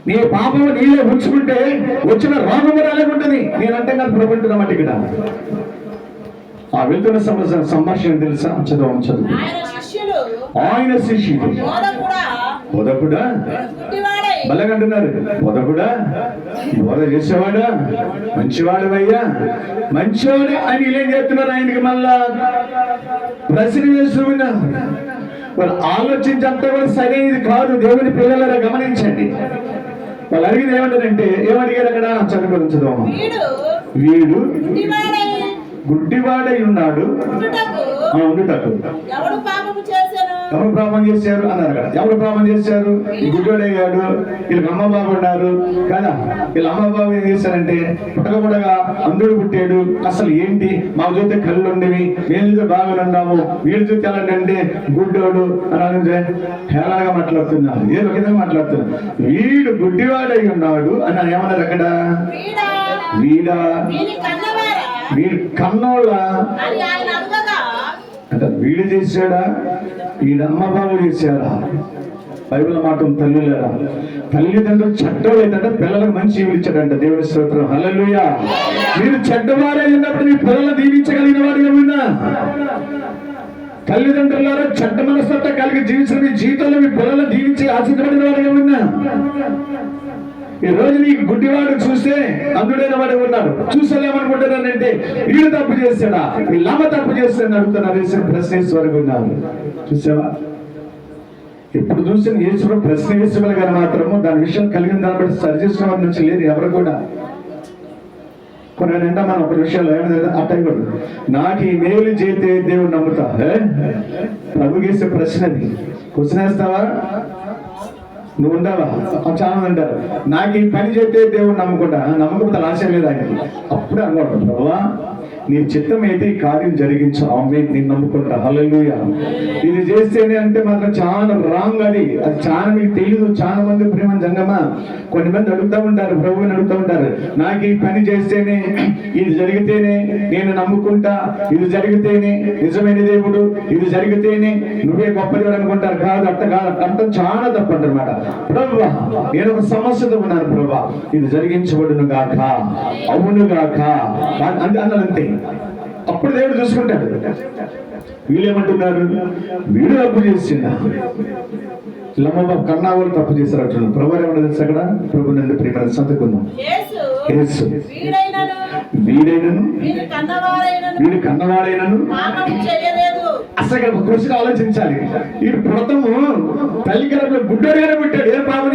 నీ పాపము నీలో ఉంచుకుంటే వచ్చిన రోగం కూడా అలాగే ఉంటుంది. నేనంటే కాదు ప్రభుత్వం ఇక్కడ ఆ వెళ్తున్న సంభాషణ తెలుసా? చదువు. ఆయన శిష్యుడు బోధకుడా బలగంటున్నారు. బోధకుడా, బోధ చేసేవాడా, మంచివాడు మంచివాడు అని ఇలా చెప్తున్నారు. ఆయనకి మళ్ళా ప్రశ్న వేస్తున్నారు. వాళ్ళు ఆలోచించంతా కూడా సరైనది కాదు. దేవుని పిల్లల గమనించండి. వాళ్ళు అడిగింది ఏమంటారంటే, ఏమడిగారు అక్కడ? చదువు. వీడు గుడ్డివాడై ఉన్నాడు ఉండుటకు. ఎవరు పాపం చేశారు అన్నారు కదా. ఎవరు పాపం చేశారు? ఈ గుడ్డివాడయ్యాడు. వీళ్ళకి అమ్మ బాబు ఉన్నారు కదా. వీళ్ళ అమ్మ బాబు ఏం చేశారంటే పుట్టకపుడగా అందుడు పుట్టాడు. అసలు ఏంటి, మా చూస్తే కళ్ళు ఉండేవి, మేము బాగానే ఉన్నాము, వీళ్ళు చూస్తే ఎలాంటి గుడ్డోడు అని హేళనగా మాట్లాడుతున్నారు. ఏ ఒక విధంగా మాట్లాడుతున్నారు. వీడు గుడ్డివాడై ఉన్నాడు అని ఏమన్నారు అక్కడ? వీడు కన్నోళ్ళ అంటే వీడు చేశాడా, వీడమ్మ బాబు చేశాడా? బైబిల్ మాట తల్లులేరా, తల్లిదండ్రులు చెడ్డవాళ్ళు ఏంటంటే పిల్లలకు మంచి ఈవులు ఇచ్చాడంట. దేవుని స్తోత్రం, హల్లెలూయా. మీరు చెడ్డవారే ఉన్నప్పుడు మీ పిల్లలు దీవించగలిగిన వాడిగా ఉన్నా, తల్లిదండ్రులారా చెడ్డ మనస్తత్వం కలిగి జీవించిన మీ జీవితంలో మీ పిల్లలు దీవించి ఆశీర్వదించిన వాడిగా ఉన్నా. ఈ రోజు నీకు గుడ్డివాడు చూస్తే అందుడైన వాడు ఉన్నాడు. చూసేలేమనుకుంటున్నానంటే వీడు తప్పు చేస్తాడా, వీళ్ళమ్మ తప్పు చేస్తాడని అడుగుతున్నారు. ప్రశ్నేశ్వరుగా ఉన్నారు. చూసావా? ఇప్పుడు చూసిన ఈశ్వరు ప్రశ్నేశ్వరులు గారు మాత్రము దాని విషయం కలిగిన దాన్ని బట్టి సరి చేసుకున్న వారి నుంచి లేదు ఎవరు కూడా. కొన్ని నిండా మనం ఒక విషయాలు అట్టకూడదు. నాకు ఈ మేలు చేస్తే దేవుడు నమ్ముతా. ప్రభు గీసే ప్రశ్న అది. క్వశ్చన్ వేస్తావా? నువ్వు ఉండవా? చాలా మంది అంటారు నాకు ఈ పని చేస్తే దేవుడు నమ్మకపోతే ఆశ లేదు ఆయనకి. అప్పుడే అనుకోవడం, ప్రభా నీ చిత్తం అయితే ఈ కార్యం జరిగించు, ఆమేన్, నేను నమ్ముకుంటా, హల్లెలూయా. ఇది చేస్తేనే అంటే మాత్రం చాలా రాంగ్. అది చాలా మీకు తెలియదు. చాలా మంది ప్రేమ జంగమా కొన్ని మంది అడుగుతూ ఉంటారు, ప్రభువుని అడుగుతూ ఉంటారు, నాకు ఈ పని చేస్తేనే, ఇది జరిగితేనే నేను నమ్ముకుంటా, ఇది జరిగితేనే నిజమైన దేవుడు, ఇది జరిగితేనే నువ్వే గొప్ప దేవుడు అనుకుంటారు. కాదు, అట్ట కాదు, అంత చాలా తప్పు అంటారన్నమాట. ప్రభువా నేను ఒక సమస్యతో ఉన్నాను, ప్రభువా ఇది జరిగించబడును గాక, అవును గాక అన్నదంతే. అప్పుడు దేవుడు చూసుకుంటాడు. వీళ్ళేమంటున్నారు? వీడు తప్పు చేసిందా, లమ్మబాబు కన్నా వాళ్ళు తప్పు చేశారు అంటున్నారు. ప్రభు ఏమన్నా తెలుసు అక్కడ? ప్రభు నందు ప్రేమ చదువుకుందాం. వీడైనను వీడు కన్నవాడైనను అసలు ఒక క్వశ్చన్ ఆలోచించాలి. ఈ పుడతము తల్లి గర్భంలో గుడ్డోడుగానే పుట్టాడు. ఏ పాపని